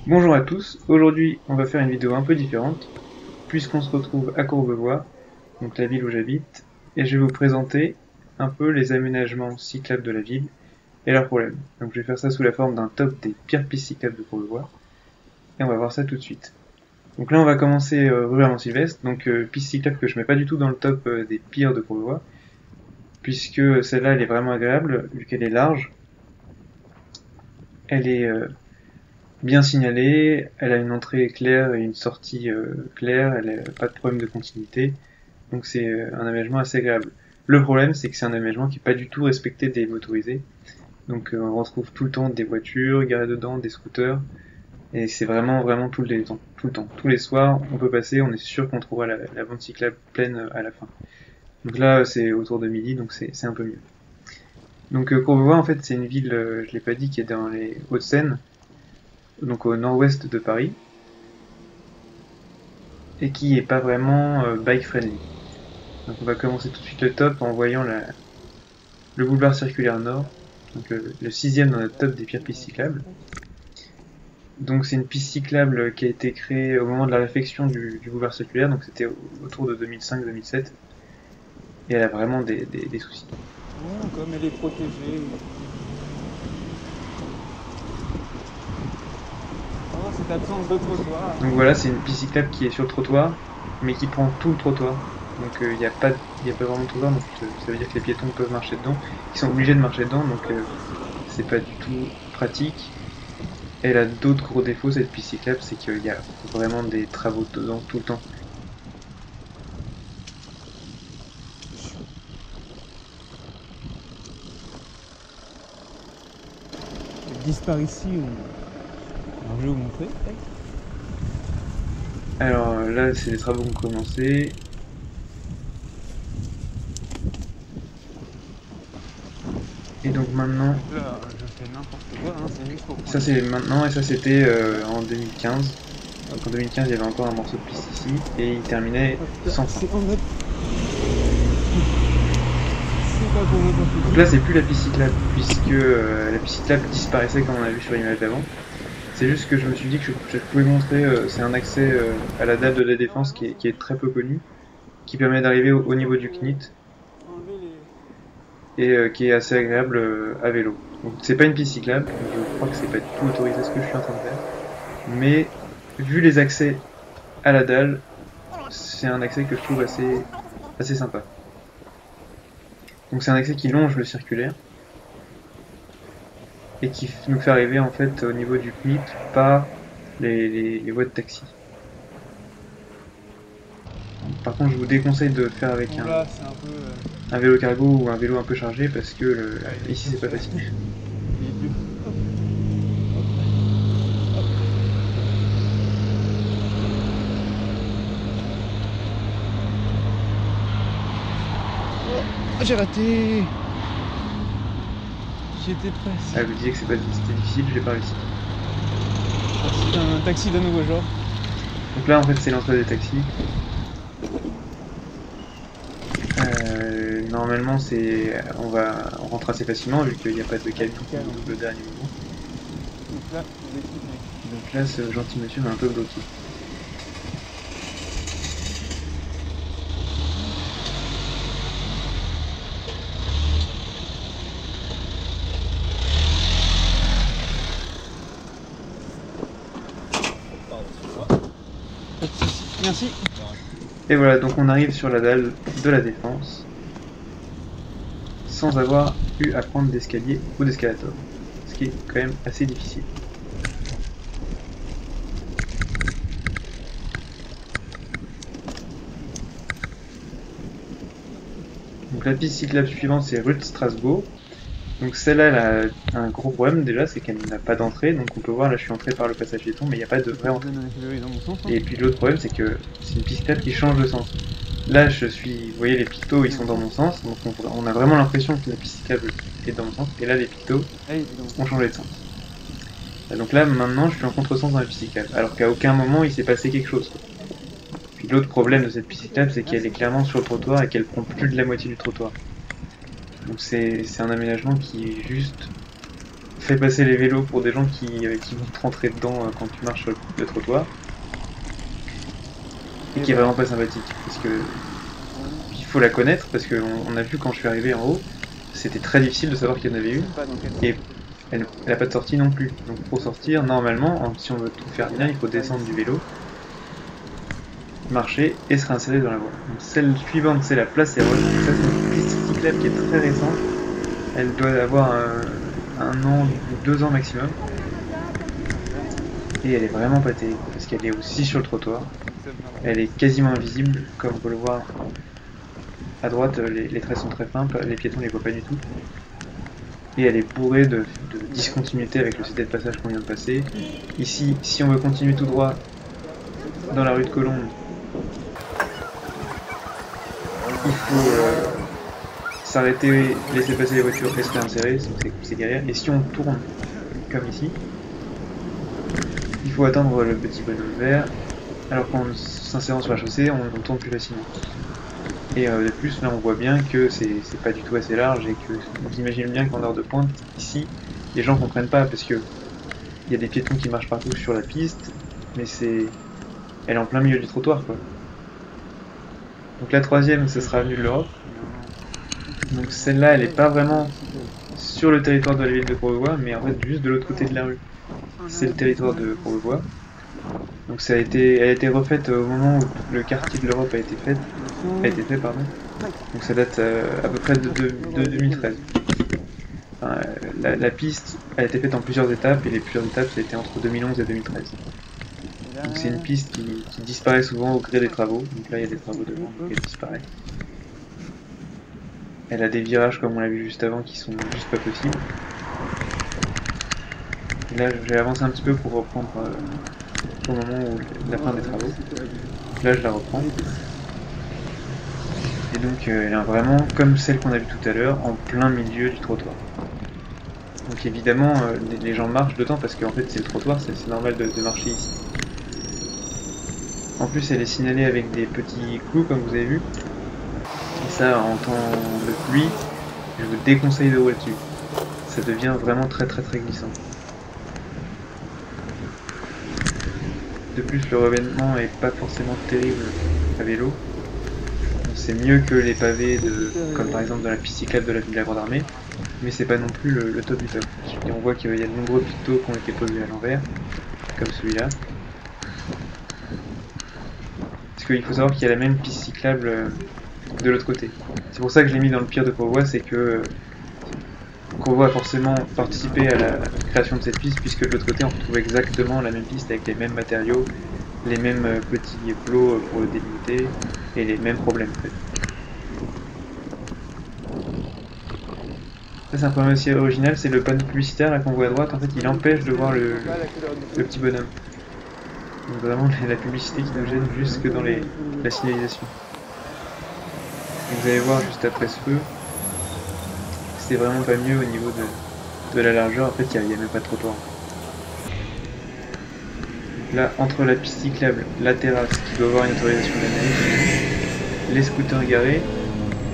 Bonjour à tous, aujourd'hui on va faire une vidéo un peu différente, puisqu'on se retrouve à Courbevoie, donc la ville où j'habite, et je vais vous présenter un peu les aménagements cyclables de la ville et leurs problèmes. Donc je vais faire ça sous la forme d'un top des pires pistes cyclables de Courbevoie, et on va voir ça tout de suite. Donc là on va commencer rue Armand-Sylvestre, donc piste cyclable que je mets pas du tout dans le top des pires de Courbevoie, puisque celle-là elle est vraiment agréable, vu qu'elle est large, elle est bien signalée, elle a une entrée claire et une sortie claire, elle n'a pas de problème de continuité, donc c'est un aménagement assez agréable. Le problème, c'est que c'est un aménagement qui n'est pas du tout respecté des motorisés, donc on retrouve tout le temps des voitures garées dedans, des scooters, et c'est vraiment tout le temps. Tous les soirs, on peut passer, on est sûr qu'on trouvera la bande cyclable pleine à la fin. Donc là, c'est autour de midi, donc c'est un peu mieux. Donc Courbevoie, en fait, c'est une ville, je l'ai pas dit, qui est dans les Hauts-de-Seine, donc au nord-ouest de Paris, et qui est pas vraiment bike friendly. Donc on va commencer tout de suite le top en voyant le boulevard circulaire nord, donc le sixième dans notre top des pires pistes cyclables. Donc c'est une piste cyclable qui a été créée au moment de la réfection du boulevard circulaire, donc c'était autour de 2005-2007, et elle a vraiment des soucis. Bon, comme elle est protégée. Oh, cette absence de trottoir. Donc voilà, c'est une piste cyclable qui est sur le trottoir, mais qui prend tout le trottoir. Donc il n'y a pas vraiment de trottoir, donc ça veut dire que les piétons peuvent marcher dedans. Ils sont obligés de marcher dedans, donc c'est pas du tout pratique. Elle a d'autres gros défauts cette piste cyclable, c'est qu'il y a vraiment des travaux dedans tout le temps. Elle disparaît ici. Alors, je vais vous montrer. Alors là, c'est les travaux qui ont commencé. Et donc maintenant, Donc là, je fais n'importe quoi, hein, c'est juste pour prendre. ça c'est maintenant et ça c'était en 2015. Donc en 2015, il y avait encore un morceau de piste ici et il terminait sans fin. C'est en mode. C'est pas pour moi. Donc là, c'est plus la piste cyclable puisque la piste cyclable disparaissait comme on a vu sur l'image d'avant. C'est juste que je me suis dit que je pouvais montrer, c'est un accès à la dalle de la Défense qui est très peu connu, qui permet d'arriver au niveau du CNIT et qui est assez agréable à vélo. Donc c'est pas une piste cyclable, je crois que c'est pas du tout autorisé ce que je suis en train de faire, mais vu les accès à la dalle, c'est un accès que je trouve assez sympa. Donc c'est un accès qui longe le circulaire et qui nous fait arriver en fait au niveau du CNIT par les voies de taxi. Par contre, je vous déconseille de faire avec Bon, là, c'est un peu. un vélo cargo ou un vélo un peu chargé parce que ici c'est pas facile. Oh, j'ai raté. J'y étais presque. Ah, vous disiez que c'était difficile, j'ai pas réussi. C'est un taxi de nouveau genre. Donc là en fait c'est l'entrée des taxis. Normalement on rentre assez facilement vu qu'il n'y a pas de camion qui nous double au dernier moment. Donc là, on est tout mec. Donc là ce gentil monsieur m'a un peu bloqué. Pas de soucis. Merci. Et voilà, donc on arrive sur la dalle de la Défense sans avoir eu à prendre d'escalier ou d'escalator, ce qui est quand même assez difficile. Donc la piste cyclable suivante c'est rue de Strasbourg. Donc celle-là elle a un gros problème déjà, c'est qu'elle n'a pas d'entrée, donc on peut voir là je suis entré par le passage piéton mais il n'y a pas de vraie entrée. Dans mon sens, hein. Et puis l'autre problème c'est que c'est une piste cyclable qui change de sens. Là vous voyez les pictos ils sont dans mon sens, donc on a vraiment l'impression que la piste cyclable est dans mon sens, et là les pictos ont changé de sens. Donc là maintenant je suis en contresens dans la piste cyclable, alors qu'à aucun moment il s'est passé quelque chose. Puis l'autre problème de cette piste cyclable c'est qu'elle est clairement sur le trottoir et qu'elle prend plus de la moitié du trottoir. Donc c'est un aménagement qui est juste fait passer les vélos pour des gens qui vont te rentrer dedans quand tu marches sur le trottoir. Et qui est vraiment pas sympathique, parce que il faut la connaître, parce qu'on a vu quand je suis arrivé en haut, c'était très difficile de savoir qu'il y en avait une, et elle n'a pas de sortie non plus. Donc pour sortir, normalement, si on veut tout faire bien, il faut descendre du vélo, marcher et se réinsérer dans la voie. Donc celle suivante, c'est la place Hérode. Ça, c'est une piste cyclable qui est très récente. Elle doit avoir un an ou 2 ans maximum. Et elle est vraiment pas terrible, parce qu'elle est aussi sur le trottoir. Elle est quasiment invisible, comme on peut le voir à droite, les traits sont très fins, les piétons ne les voient pas du tout. Et elle est bourrée de discontinuité avec le CT de passage qu'on vient de passer. Ici, si on veut continuer tout droit dans la rue de Colombe, il faut s'arrêter, laisser passer les voitures et se réinsérer, c'est galère. Et si on tourne, comme ici, il faut attendre le petit bonhomme vert, alors qu'en s'insérant sur la chaussée, on tourne plus facilement. Et de plus, là on voit bien que c'est pas du tout assez large et que on s'imagine bien qu'en heure de pointe, ici, les gens comprennent pas parce que il y a des piétons qui marchent partout sur la piste, mais elle est en plein milieu du trottoir quoi. Donc la troisième, ce sera Avenue de l'Europe. Donc celle-là, elle est pas vraiment sur le territoire de la ville de Courbevoie, mais en fait juste de l'autre côté de la rue. C'est le territoire de Courbevoie. Donc elle a été refaite au moment où le quartier de l'Europe a été fait, pardon. Donc ça date à peu près de 2013. Enfin, la piste a été faite en plusieurs étapes et les plusieurs étapes ça a été entre 2011 et 2013. Donc c'est une piste qui disparaît souvent au gré des travaux. Donc là il y a des travaux devant, donc elle disparaît. Elle a des virages comme on l'a vu juste avant qui sont juste pas possibles. Et là je vais avancer un petit peu pour reprendre au moment où la fin des travaux. Là je la reprends. Et donc elle est vraiment comme celle qu'on a vue tout à l'heure, en plein milieu du trottoir. Donc évidemment les gens marchent dedans parce qu'en fait c'est le trottoir, c'est normal de marcher ici. En plus elle est signalée avec des petits clous comme vous avez vu. Et ça en temps de pluie, je vous déconseille de rouler dessus. Ça devient vraiment très glissant. De plus, le revêtement est pas forcément terrible à vélo. C'est mieux que les pavés comme par exemple dans la piste cyclable de la ville de la Grande Armée, mais c'est pas non plus le top du top. Et on voit qu'il y a de nombreux pictos qui ont été posés à l'envers, comme celui-là. Parce qu'il faut savoir qu'il y a la même piste cyclable de l'autre côté. C'est pour ça que je l'ai mis dans le pire de Courbevoie, c'est que Courbevoie a forcément participé à la création de cette piste, puisque de l'autre côté on retrouve exactement la même piste avec les mêmes matériaux, les mêmes petits plots pour le délimiter et les mêmes problèmes en fait. Ça c'est un problème aussi original, c'est le panneau publicitaire là qu'on voit à droite, en fait il empêche de voir le petit bonhomme. Donc vraiment la publicité qui nous gêne jusque dans la signalisation. Et vous allez voir juste après ce feu, c'est vraiment pas mieux au niveau de la largeur, en fait il n'y a même pas de trottoir. Là, entre la piste cyclable, la terrasse qui doit avoir une autorisation de la neige, les scooters garés,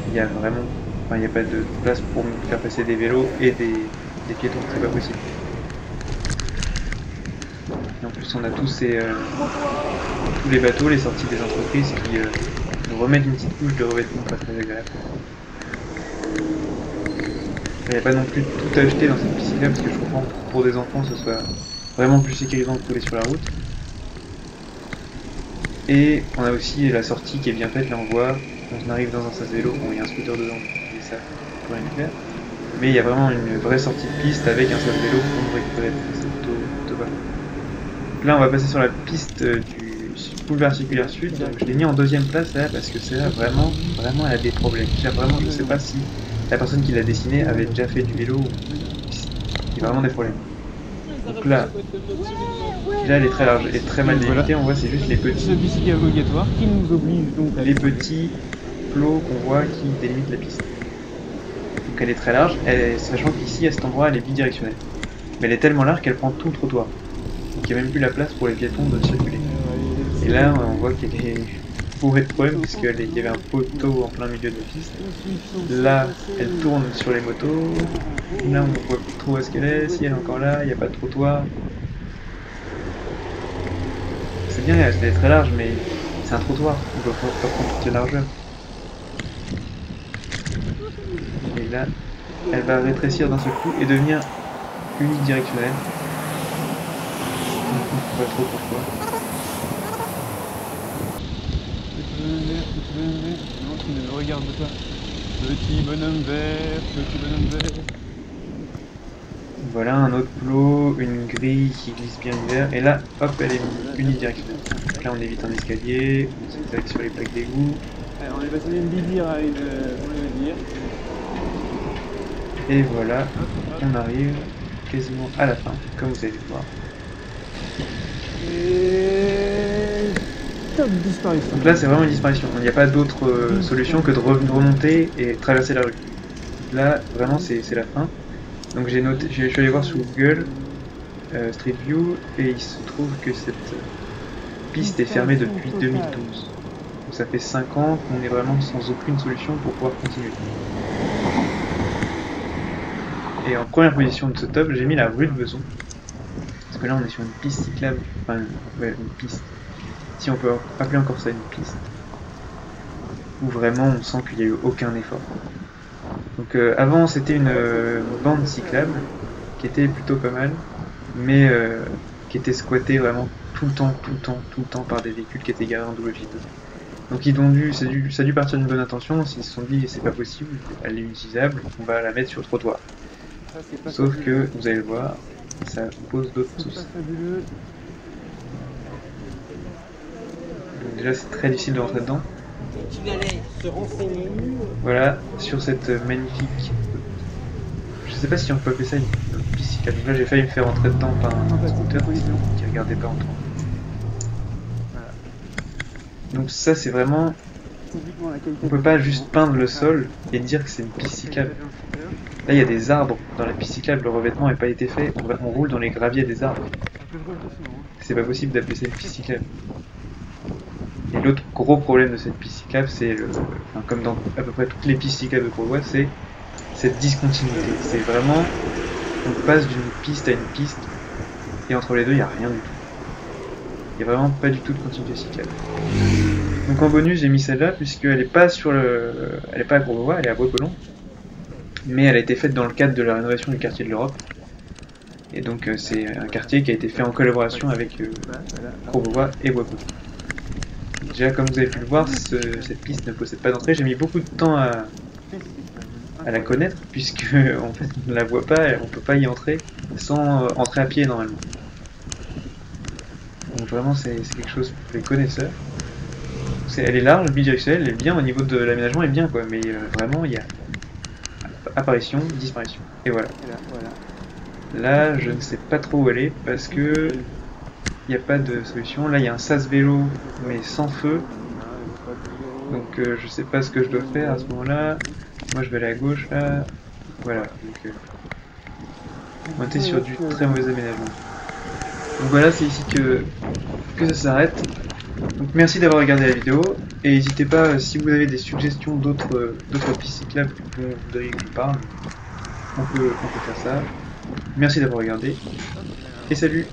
il y a vraiment, il n'y a pas de place pour faire passer des vélos et des piétons, c'est pas possible. Et en plus on a tous les bateaux, les sorties des entreprises qui nous remettent une petite couche de revêtement pas très agréable. Il n'y a pas non plus tout acheté dans cette piste cyclable parce que je comprends que pour des enfants ce soit vraiment plus sécurisant de rouler sur la route. Et on a aussi la sortie qui est bien faite, là on voit, on arrive dans un sas vélo, bon il y a un scooter dedans, mais ça pour rien faire. Mais il y a vraiment une vraie sortie de piste avec un sas vélo pour récupérer, c'est plutôt pas mal. Là on va passer sur la piste du boulevard circulaire sud, donc je l'ai mis en deuxième place là parce que c'est là vraiment elle a des problèmes. Vraiment je sais pas si la personne qui l'a dessiné avait déjà fait du vélo ou il y a vraiment des problèmes. Donc là elle est très large et très mal délimitée, on voit c'est juste les petits obligatoire qui nous oblige donc à les petits plots qu'on voit qui délimitent la piste. Donc elle est très large, sachant qu'ici à cet endroit elle est bidirectionnelle. Mais elle est tellement large qu'elle prend tout le trottoir. Donc il n'y a même plus la place pour les piétons de circuler. Et là on voit qu'elle est bourrée de problèmes puisqu'il y avait un poteau en plein milieu de la piste. Là, elle tourne sur les motos. Là, on voit plus trop où est-ce qu'elle est. Si elle est encore là, il n'y a pas de trottoir. C'est bien, elle est très large, mais c'est un trottoir. On doit pas prendre toute la largeur. Et là, elle va rétrécir d'un seul coup et devenir unidirectionnelle. On ne comprend pas trop pourquoi. Non, tu ne me regardes pas. Petit bonhomme vert, petit bonhomme vert. Voilà un autre plot, une grille qui glisse bien l'hiver, et là, hop, elle est unidirectionnelle. Donc là, on évite un escalier, on s'attaque sur les plaques d'égout. Alors, on est passé d'une lisière à une lisière. Et voilà, on arrive quasiment à la fin, comme vous allez le voir. Et... top disparition. Donc là, c'est vraiment une disparition. Il n'y a pas d'autre solution que de remonter et traverser la rue. Là, vraiment, c'est la fin. Donc je suis allé voir sur Google Street View et il se trouve que cette piste est fermée depuis 2012. Donc ça fait 5 ans qu'on est vraiment sans aucune solution pour pouvoir continuer. Et en première position de ce top, j'ai mis la rue de Beson. Parce que là on est sur une piste cyclable, enfin ouais, une piste. Si on peut appeler encore ça une piste. Où vraiment on sent qu'il n'y a eu aucun effort. Donc avant c'était une bande cyclable qui était plutôt pas mal, mais qui était squattée vraiment tout le temps par des véhicules qui étaient garés en double file. Donc ça a dû partir d'une bonne intention, ils se sont dit c'est pas possible, elle est inutilisable, on va la mettre sur le trottoir. Sauf que, vous allez le voir, ça pose d'autres soucis. Donc déjà c'est très difficile de rentrer dedans. Voilà, sur cette magnifique... Je sais pas si on peut appeler ça une piste cyclable. Là j'ai failli me faire rentrer dedans par un scooter qui regardait pas en tournant. Voilà. Donc ça c'est vraiment... On peut pas juste peindre le sol et dire que c'est une piste cyclable. Là il y a des arbres dans la piste cyclable, le revêtement n'a pas été fait, on roule dans les graviers des arbres. C'est pas possible d'appeler ça une piste cyclable. Et l'autre gros problème de cette piste cyclable, c'est, enfin, comme dans à peu près toutes les pistes cyclables de Courbevoie, c'est cette discontinuité. C'est vraiment, on passe d'une piste à une piste, et entre les deux, il n'y a rien du tout. Il n'y a vraiment pas du tout de continuité cyclable. Donc en bonus, j'ai mis celle-là, puisqu'elle n'est pas elle est pas à Courbevoie, elle est à Bois-Colombes, mais elle a été faite dans le cadre de la rénovation du quartier de l'Europe. Et donc c'est un quartier qui a été fait en collaboration avec Courbevoie et Bois-Colombes. Déjà, comme vous avez pu le voir, cette piste ne possède pas d'entrée. J'ai mis beaucoup de temps à la connaître, puisque en fait on ne la voit pas et on ne peut pas y entrer sans entrer à pied normalement. Donc vraiment c'est quelque chose pour les connaisseurs. Elle est large, bidirectionnelle, elle est bien au niveau de l'aménagement, elle est bien quoi, mais vraiment il y a apparition, disparition. Et voilà. Là je ne sais pas trop où aller parce que il n'y a pas de solution. Là il y a un sas vélo mais sans feu. Donc je sais pas ce que je dois faire à ce moment-là. Moi je vais aller à gauche là. Voilà. Donc on était sur du très mauvais aménagement. Donc voilà, c'est ici que ça s'arrête. Donc merci d'avoir regardé la vidéo. Et n'hésitez pas, si vous avez des suggestions d'autres pistes cyclables dont vous voudriez que je parle, on peut faire ça. Merci d'avoir regardé. Et salut!